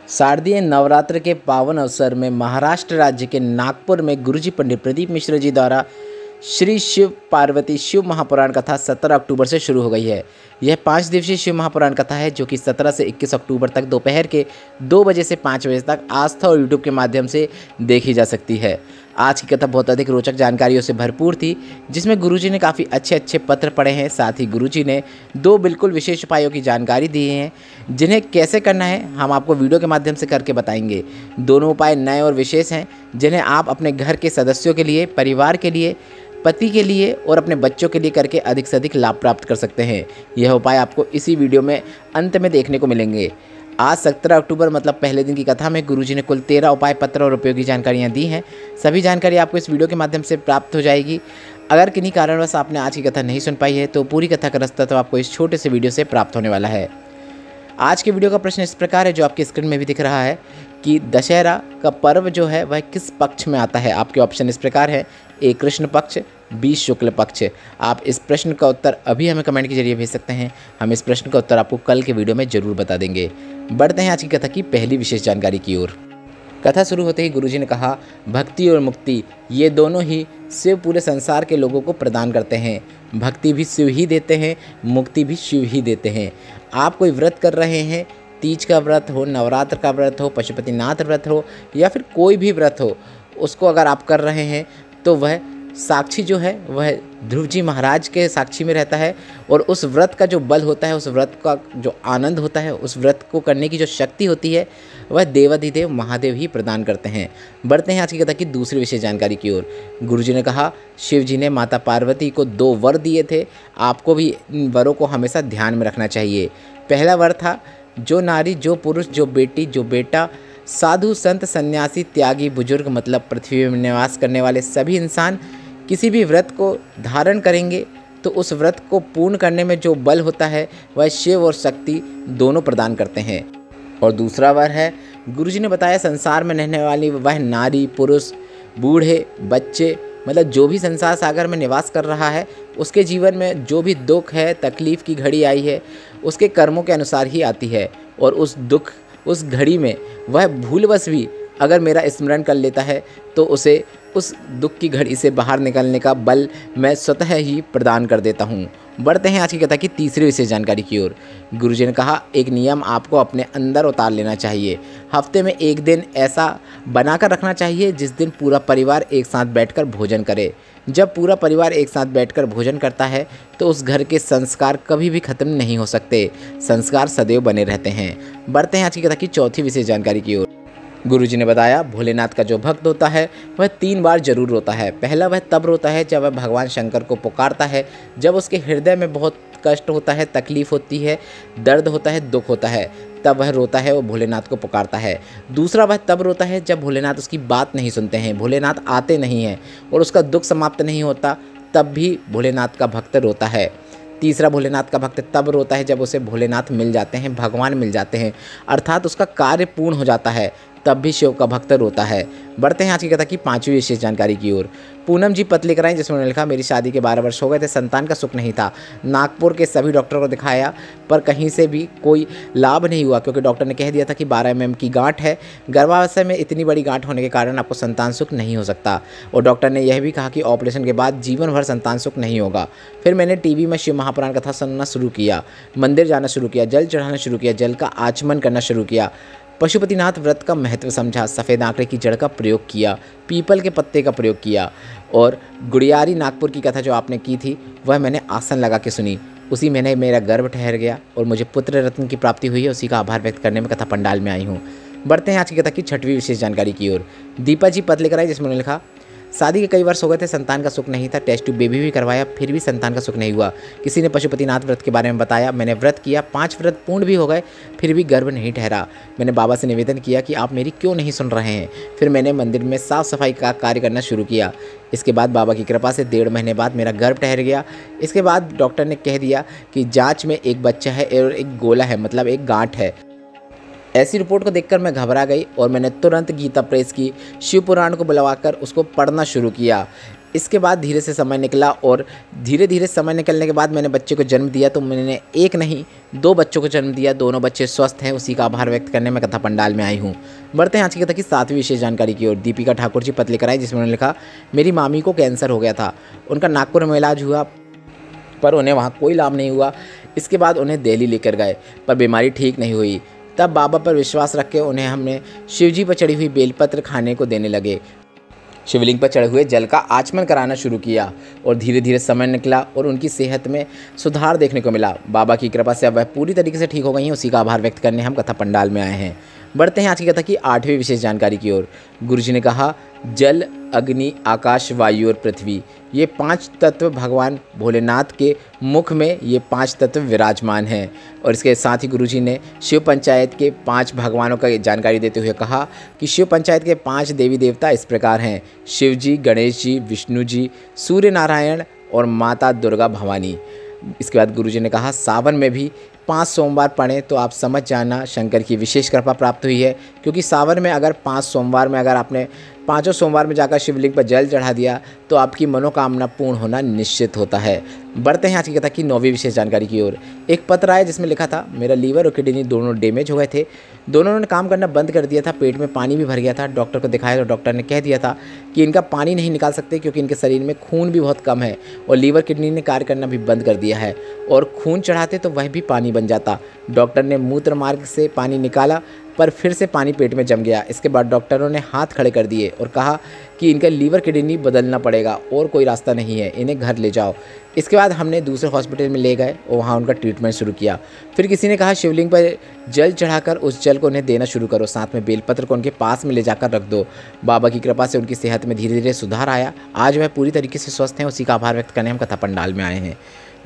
शारदीय नवरात्र के पावन अवसर में महाराष्ट्र राज्य के नागपुर में गुरुजी पंडित प्रदीप मिश्र जी द्वारा श्री शिव पार्वती शिव महापुराण कथा 17 अक्टूबर से शुरू हो गई है। यह 5 दिवसीय शिव महापुराण कथा है जो कि 17 से 21 अक्टूबर तक दोपहर के 2 बजे से 5 बजे तक आस्था और यूट्यूब के माध्यम से देखी जा सकती है। आज की कथा बहुत अधिक रोचक जानकारियों से भरपूर थी, जिसमें गुरुजी ने काफ़ी अच्छे पत्र पढ़े हैं। साथ ही गुरुजी ने 2 बिल्कुल विशेष उपायों की जानकारी दी है, जिन्हें कैसे करना है हम आपको वीडियो के माध्यम से करके बताएंगे। दोनों उपाय नए और विशेष हैं, जिन्हें आप अपने घर के सदस्यों के लिए, परिवार के लिए, पति के लिए और अपने बच्चों के लिए करके अधिक से अधिक लाभ प्राप्त कर सकते हैं। यह उपाय आपको इसी वीडियो में अंत में देखने को मिलेंगे। आज 17 अक्टूबर मतलब पहले दिन की कथा में गुरुजी ने कुल 13 उपाय पत्र और उपयोगी जानकारियाँ दी हैं। सभी जानकारी आपको इस वीडियो के माध्यम से प्राप्त हो जाएगी। अगर किन्हीं कारणवश आपने आज की कथा नहीं सुन पाई है तो पूरी कथा का रास्ता तो आपको इस छोटे से वीडियो से प्राप्त होने वाला है। आज के वीडियो का प्रश्न इस प्रकार है, जो आपकी स्क्रीन में भी दिख रहा है, कि दशहरा का पर्व जो है वह किस पक्ष में आता है। आपके ऑप्शन इस प्रकार है: ए कृष्ण पक्ष, बी शुक्ल पक्ष। आप इस प्रश्न का उत्तर अभी हमें कमेंट के जरिए भेज सकते हैं। हम इस प्रश्न का उत्तर आपको कल के वीडियो में जरूर बता देंगे। बढ़ते हैं आज की कथा की पहली विशेष जानकारी की ओर। कथा शुरू होते ही गुरुजी ने कहा, भक्ति और मुक्ति ये दोनों ही शिव पूरे संसार के लोगों को प्रदान करते हैं। भक्ति भी शिव ही देते हैं, मुक्ति भी शिव ही देते हैं। आप कोई व्रत कर रहे हैं, तीज का व्रत हो, नवरात्र का व्रत हो, पशुपतिनाथ व्रत हो या फिर कोई भी व्रत हो, उसको अगर आप कर रहे हैं तो वह साक्षी जो है वह ध्रुव जी महाराज के साक्षी में रहता है। और उस व्रत का जो बल होता है, उस व्रत का जो आनंद होता है, उस व्रत को करने की जो शक्ति होती है, वह देवाधिदेव महादेव ही प्रदान करते हैं। बढ़ते हैं आज की कथा की दूसरी विशेष जानकारी की ओर। गुरुजी ने कहा, शिव जी ने माता पार्वती को 2 वर दिए थे। आपको भी इन वरों को हमेशा ध्यान में रखना चाहिए। पहला वर था, जो नारी, जो पुरुष, जो बेटी, जो बेटा, साधु, संत, सन्यासी, त्यागी, बुजुर्ग मतलब पृथ्वी में निवास करने वाले सभी इंसान किसी भी व्रत को धारण करेंगे तो उस व्रत को पूर्ण करने में जो बल होता है वह शिव और शक्ति दोनों प्रदान करते हैं। और दूसरा वर है, गुरुजी ने बताया, संसार में रहने वाली वह नारी, पुरुष, बूढ़े, बच्चे मतलब जो भी संसार सागर में निवास कर रहा है, उसके जीवन में जो भी दुख है, तकलीफ़ की घड़ी आई है, उसके कर्मों के अनुसार ही आती है। और उस दुख, उस घड़ी में वह भूलवश भी अगर मेरा स्मरण कर लेता है तो उसे उस दुख की घड़ी से बाहर निकलने का बल मैं स्वतः ही प्रदान कर देता हूँ। बढ़ते हैं आज की कथा की तीसरी विशेष जानकारी की ओर। गुरुजी ने कहा, एक नियम आपको अपने अंदर उतार लेना चाहिए। हफ्ते में एक दिन ऐसा बनाकर रखना चाहिए जिस दिन पूरा परिवार एक साथ बैठकर भोजन करे। जब पूरा परिवार एक साथ बैठकर भोजन करता है तो उस घर के संस्कार कभी भी खत्म नहीं हो सकते। संस्कार सदैव बने रहते हैं। बढ़ते हैं आज की कथा की चौथी विशेष जानकारी की ओर। गुरुजी ने बताया, भोलेनाथ का जो भक्त होता है वह 3 बार जरूर रोता है। पहला वह तब रोता है जब वह भगवान शंकर को पुकारता है, जब उसके हृदय में बहुत कष्ट होता है, तकलीफ होती है, दर्द होता है, दुख होता है, तब वह रोता है और भोलेनाथ को पुकारता है। दूसरा वह तब रोता है जब भोलेनाथ उसकी बात नहीं सुनते हैं, भोलेनाथ आते नहीं हैं और उसका दुख समाप्त नहीं होता, तब भी भोलेनाथ का भक्त रोता है। तीसरा भोलेनाथ का भक्त तब रोता है जब उसे भोलेनाथ मिल जाते हैं, भगवान मिल जाते हैं, अर्थात उसका कार्य पूर्ण हो जाता है, तब भी शिव का भक्त रोता है। बढ़ते हैं आज की कथा की 5वीं विशेष जानकारी की ओर। पूनम जी पत्र लेकर आई, जिसमें उन्होंने लिखा, मेरी शादी के 12 वर्ष हो गए थे, संतान का सुख नहीं था। नागपुर के सभी डॉक्टरों को दिखाया पर कहीं से भी कोई लाभ नहीं हुआ, क्योंकि डॉक्टर ने कह दिया था कि 12 mm की गांठ है। गर्भावस्था में इतनी बड़ी गांठ होने के कारण आपको संतान सुख नहीं हो सकता। और डॉक्टर ने यह भी कहा कि ऑपरेशन के बाद जीवन भर संतान सुख नहीं होगा। फिर मैंने टीवी में शिव महापुराण कथा सुनना शुरू किया, मंदिर जाना शुरू किया, जल चढ़ाना शुरू किया, जल का आचमन करना शुरू किया, पशुपतिनाथ व्रत का महत्व समझा, सफ़ेद आंकड़े की जड़ का प्रयोग किया, पीपल के पत्ते का प्रयोग किया और गुड़ियारी नागपुर की कथा जो आपने की थी वह मैंने आसन लगा के सुनी। उसी महीने मेरा गर्भ ठहर गया और मुझे पुत्र रत्न की प्राप्ति हुई है। उसी का आभार व्यक्त करने में कथा पंडाल में आई हूँ। बढ़ते हैं आज की कथा की 6वीं विशेष जानकारी की ओर। दीपा जी पत्र लेकर आई, जिसमें उन्होंने लिखा, शादी के कई वर्ष हो गए थे, संतान का सुख नहीं था, टेस्ट ट्यूब बेबी भी करवाया, फिर भी संतान का सुख नहीं हुआ। किसी ने पशुपतिनाथ व्रत के बारे में बताया, मैंने व्रत किया, 5 व्रत पूर्ण भी हो गए, फिर भी गर्भ नहीं ठहरा। मैंने बाबा से निवेदन किया कि आप मेरी क्यों नहीं सुन रहे हैं। फिर मैंने मंदिर में साफ सफाई का कार्य करना शुरू किया। इसके बाद बाबा की कृपा से 1.5 महीने बाद मेरा गर्भ ठहर गया। इसके बाद डॉक्टर ने कह दिया कि जाँच में एक बच्चा है और एक गोला है, मतलब एक गांठ है। ऐसी रिपोर्ट को देखकर मैं घबरा गई और मैंने तुरंत गीता प्रेस की शिव पुराण को बुलवाकर उसको पढ़ना शुरू किया। इसके बाद धीरे से समय निकला और धीरे धीरे समय निकलने के बाद मैंने बच्चे को जन्म दिया। तो मैंने एक नहीं 2 बच्चों को जन्म दिया, दोनों बच्चे स्वस्थ हैं, उसी का आभार व्यक्त करने मैं कथा पंडाल में आई हूँ। बढ़ते हैं आज की कथा की 7वीं विशेष जानकारी की ओर। दीपिका ठाकुर जी पत्र लेकर आई, जिसमें उन्होंने लिखा, मेरी मामी को कैंसर हो गया था। उनका नागपुर में इलाज हुआ पर उन्हें वहाँ कोई लाभ नहीं हुआ। इसके बाद उन्हें दिल्ली लेकर गए पर बीमारी ठीक नहीं हुई। तब बाबा पर विश्वास रख के उन्हें हमने शिवजी पर चढ़ी हुई बेलपत्र खाने को देने लगे। शिवलिंग पर चढ़े हुए जल का आचमन कराना शुरू किया और धीरे धीरे समय निकला और उनकी सेहत में सुधार देखने को मिला। बाबा की कृपा से अब वह पूरी तरीके से ठीक हो गई हैं। उसी का आभार व्यक्त करने हम कथा पंडाल में आए हैं। बढ़ते हैं आज की कथा की 8वीं विशेष जानकारी की ओर। गुरुजी ने कहा, जल, अग्नि, आकाश, वायु और पृथ्वी, ये 5 तत्व भगवान भोलेनाथ के मुख में ये 5 तत्व विराजमान हैं। और इसके साथ ही गुरुजी ने शिव पंचायत के 5 भगवानों का जानकारी देते हुए कहा कि शिव पंचायत के 5 देवी देवता इस प्रकार हैं, शिव जी, गणेश जी, विष्णु जी, सूर्य नारायण और माता दुर्गा भवानी। इसके बाद गुरुजी ने कहा, सावन में भी 5 सोमवार पढ़ें तो आप समझ जाना शंकर की विशेष कृपा प्राप्त हुई है। क्योंकि सावन में अगर 5 सोमवार में अगर आपने 5 सोमवार में जाकर शिवलिंग पर जल चढ़ा दिया तो आपकी मनोकामना पूर्ण होना निश्चित होता है। बढ़ते हैं आज की कथा की 9वीं विशेष जानकारी की ओर। एक पत्र आया जिसमें लिखा था, मेरा लीवर और किडनी दोनों डैमेज हो गए थे, दोनों ने काम करना बंद कर दिया था, पेट में पानी भी भर गया था। डॉक्टर को दिखाया तो डॉक्टर ने कह दिया था कि इनका पानी नहीं निकाल सकते क्योंकि इनके शरीर में खून भी बहुत कम है और लीवर किडनी ने कार्य करना भी बंद कर दिया है और खून चढ़ाते तो वह भी पानी बन जाता। डॉक्टर ने मूत्र मार्ग से पानी निकाला पर फिर से पानी पेट में जम गया। इसके बाद डॉक्टरों ने हाथ खड़े कर दिए और कहा कि इनका लीवर किडनी बदलना पड़ेगा और कोई रास्ता नहीं है, इन्हें घर ले जाओ। इसके बाद हमने दूसरे हॉस्पिटल में ले गए और वहाँ उनका ट्रीटमेंट शुरू किया। फिर किसी ने कहा, शिवलिंग पर जल चढ़ाकर उस जल को उन्हें देना शुरू करो, साथ में बेलपत्र को उनके पास में ले जाकर रख दो। बाबा की कृपा से उनकी सेहत में धीरे धीरे सुधार आया। आज वह पूरी तरीके से स्वस्थ हैं। उसी का आभार व्यक्त करने हम कथा पंडाल में आए हैं।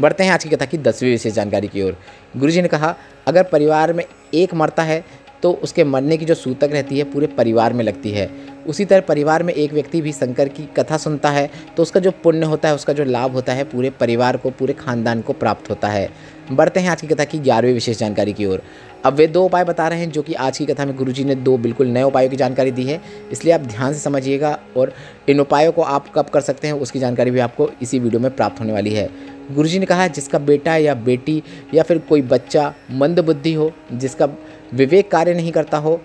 बढ़ते हैं आज की कथा की 10वीं विशेष जानकारी की ओर। गुरुजी ने कहा, अगर परिवार में एक मरता है तो उसके मरने की जो सूतक रहती है पूरे परिवार में लगती है। उसी तरह परिवार में एक व्यक्ति भी शंकर की कथा सुनता है तो उसका जो पुण्य होता है, उसका जो लाभ होता है पूरे परिवार को, पूरे खानदान को प्राप्त होता है। बढ़ते हैं आज की कथा की 11वीं विशेष जानकारी की ओर। अब वे 2 उपाय बता रहे हैं जो कि आज की कथा में गुरुजी ने 2 बिल्कुल नए उपायों की जानकारी दी है, इसलिए आप ध्यान से समझिएगा और इन उपायों को आप कब कर सकते हैं उसकी जानकारी भी आपको इसी वीडियो में प्राप्त होने वाली है। गुरुजी ने कहा है, जिसका बेटा या बेटी या फिर कोई बच्चा मंद बुद्धि हो, जिसका विवेक कार्य नहीं करता हो,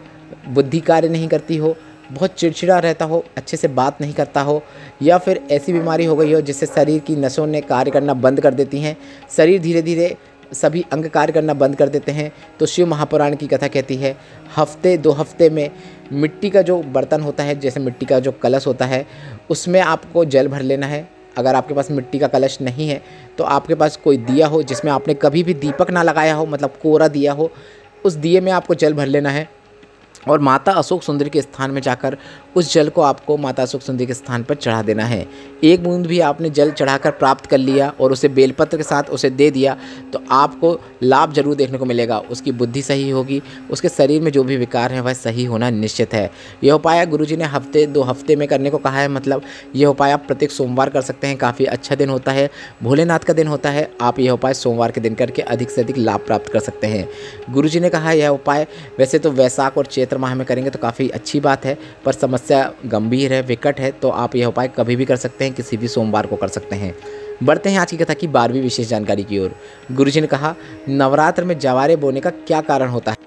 बुद्धि कार्य नहीं करती हो, बहुत चिड़चिड़ा रहता हो, अच्छे से बात नहीं करता हो, या फिर ऐसी बीमारी हो गई हो जिससे शरीर की नसों ने कार्य करना बंद कर देती हैं, शरीर धीरे धीरे सभी अंग कार्य करना बंद कर देते हैं, तो शिव महापुराण की कथा कहती है हफ्ते 2 हफ्ते में मिट्टी का जो बर्तन होता है, जैसे मिट्टी का जो कलश होता है, उसमें आपको जल भर लेना है। अगर आपके पास मिट्टी का कलश नहीं है तो आपके पास कोई दिया हो जिसमें आपने कभी भी दीपक ना लगाया हो, मतलब कोरा दिया हो, उस दिए में आपको जल भर लेना है और माता अशोक सुंदरी के स्थान में जाकर उस जल को आपको माता अशोक सुंदरी के स्थान पर चढ़ा देना है। एक बूंद भी आपने जल चढ़ाकर प्राप्त कर लिया और उसे बेलपत्र के साथ उसे दे दिया तो आपको लाभ जरूर देखने को मिलेगा। उसकी बुद्धि सही होगी, उसके शरीर में जो भी विकार हैं वह सही होना निश्चित है। यह उपाय गुरुजी ने हफ्ते 2 हफ्ते में करने को कहा है, मतलब यह उपाय आप प्रत्येक सोमवार कर सकते हैं। काफ़ी अच्छा दिन होता है, भोलेनाथ का दिन होता है। आप यह उपाय सोमवार के दिन करके अधिक से अधिक लाभ प्राप्त कर सकते हैं। गुरुजी ने कहा यह उपाय वैसे तो वैशाख और चैत्र माह में करेंगे तो काफ़ी अच्छी बात है, पर समस्या गंभीर है, विकट है, तो आप यह उपाय कभी भी कर सकते हैं, किसी भी सोमवार को कर सकते हैं। बढ़ते हैं आज की कथा की 12वीं विशेष जानकारी की ओर। गुरुजी ने कहा, नवरात्र में जवारे बोने का क्या कारण होता है?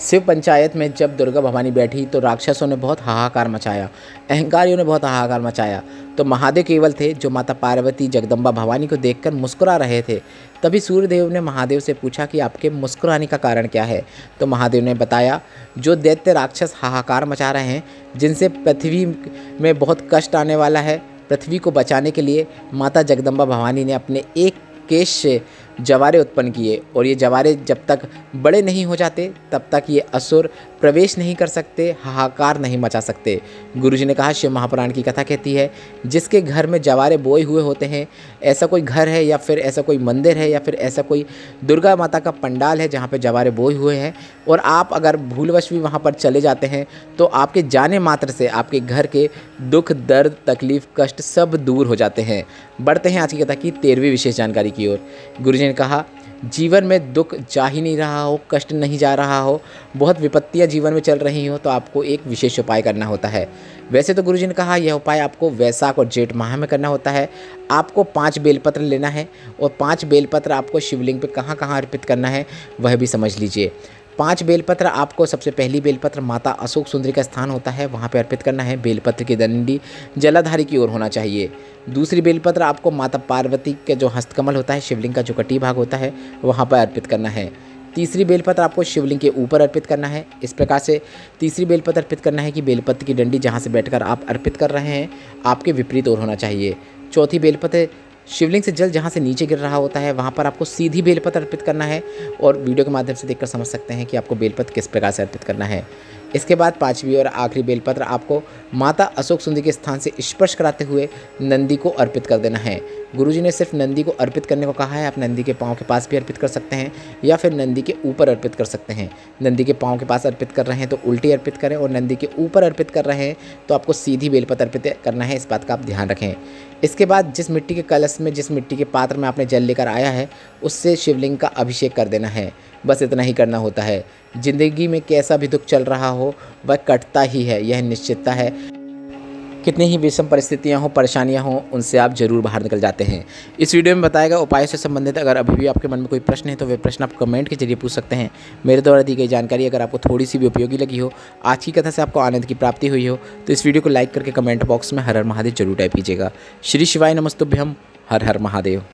शिव पंचायत में जब दुर्गा भवानी बैठी तो राक्षसों ने बहुत हाहाकार मचाया, अहंकारियों ने बहुत हाहाकार मचाया। तो महादेव केवल थे जो माता पार्वती जगदम्बा भवानी को देखकर मुस्कुरा रहे थे। तभी सूर्यदेव ने महादेव से पूछा कि आपके मुस्कुराने का कारण क्या है? तो महादेव ने बताया, जो दैत्य राक्षस हाहाकार मचा रहे हैं, जिनसे पृथ्वी में बहुत कष्ट आने वाला है, पृथ्वी को बचाने के लिए माता जगदम्बा भवानी ने अपने एक केश से जवारे उत्पन्न किए और ये जवारे जब तक बड़े नहीं हो जाते तब तक ये असुर प्रवेश नहीं कर सकते, हाहाकार नहीं मचा सकते। गुरुजी ने कहा, शिव महापुराण की कथा कहती है जिसके घर में जवारे बोए हुए होते हैं, ऐसा कोई घर है या फिर ऐसा कोई मंदिर है या फिर ऐसा कोई दुर्गा माता का पंडाल है जहाँ पे जवारे बोए हुए हैं, और आप अगर भूलवश भी वहाँ पर चले जाते हैं तो आपके जाने मात्र से आपके घर के दुख, दर्द, तकलीफ, कष्ट सब दूर हो जाते हैं। बढ़ते हैं आज की कथा की 13वीं विशेष जानकारी की ओर। गुरुजी ने कहा, जीवन में दुख जा ही नहीं रहा हो, कष्ट नहीं जा रहा हो, बहुत विपत्तियां जीवन में चल रही हो, तो आपको एक विशेष उपाय करना होता है। वैसे तो गुरुजी ने कहा यह उपाय आपको वैशाख और जेठ माह में करना होता है। आपको 5 बेलपत्र लेना है और 5 बेलपत्र आपको शिवलिंग पे कहाँ कहाँ अर्पित करना है वह भी समझ लीजिए। 5 बेलपत्र आपको सबसे पहली बेलपत्र माता अशोक सुंदरी का स्थान होता है, वहाँ पे अर्पित करना है। बेलपत्र की डंडी जलाधारी की ओर होना चाहिए। दूसरी बेलपत्र आपको माता पार्वती के जो हस्तकमल होता है, शिवलिंग का जो कटी भाग होता है, वहाँ पर अर्पित करना है। तीसरी बेलपत्र आपको शिवलिंग के ऊपर अर्पित करना है। इस प्रकार से तीसरी बेलपत्र अर्पित करना है कि बेलपत्र की डंडी जहाँ से बैठकर आप अर्पित कर रहे हैं आपके विपरीत ओर होना चाहिए। चौथी बेलपत्र शिवलिंग से जल जहाँ से नीचे गिर रहा होता है वहाँ पर आपको सीधी बेलपत्र अर्पित करना है, और वीडियो के माध्यम से देखकर समझ सकते हैं कि आपको बेलपत्र किस प्रकार से अर्पित करना है। इसके बाद 5वीं और आखिरी बेलपत्र आपको माता अशोक सुंदरी के स्थान से स्पर्श कराते हुए नंदी को अर्पित कर देना है। गुरुजी ने सिर्फ नंदी को अर्पित करने को कहा है, आप नंदी के पाँव के पास भी अर्पित कर सकते हैं या फिर नंदी के ऊपर अर्पित कर सकते हैं। नंदी के पाँव के पास अर्पित कर रहे हैं तो उल्टी अर्पित करें, और नंदी के ऊपर अर्पित कर रहे हैं तो आपको सीधी बेलपत्र अर्पित करना है, इस बात का आप ध्यान रखें। इसके बाद जिस मिट्टी के कलश में, जिस मिट्टी के पात्र में आपने जल लेकर आया है, उससे शिवलिंग का अभिषेक कर देना है। बस इतना ही करना होता है। ज़िंदगी में कैसा भी दुख चल रहा हो वह कटता ही है, यह निश्चितता है। कितनी ही विषम परिस्थितियां हो, परेशानियां हो, उनसे आप जरूर बाहर निकल जाते हैं। इस वीडियो में बताया गया उपाय से संबंधित अगर अभी भी आपके मन में कोई प्रश्न है तो वे प्रश्न आप कमेंट के जरिए पूछ सकते हैं। मेरे द्वारा दी गई जानकारी अगर आपको थोड़ी सी भी उपयोगी लगी हो, आज की कथा से आपको आनंद की प्राप्ति हुई हो, तो इस वीडियो को लाइक करके कमेंट बॉक्स में हर हर महादेव जरूर टाइप कीजिएगा। श्री शिवाय नमस्तुभ्यम। हर हर महादेव।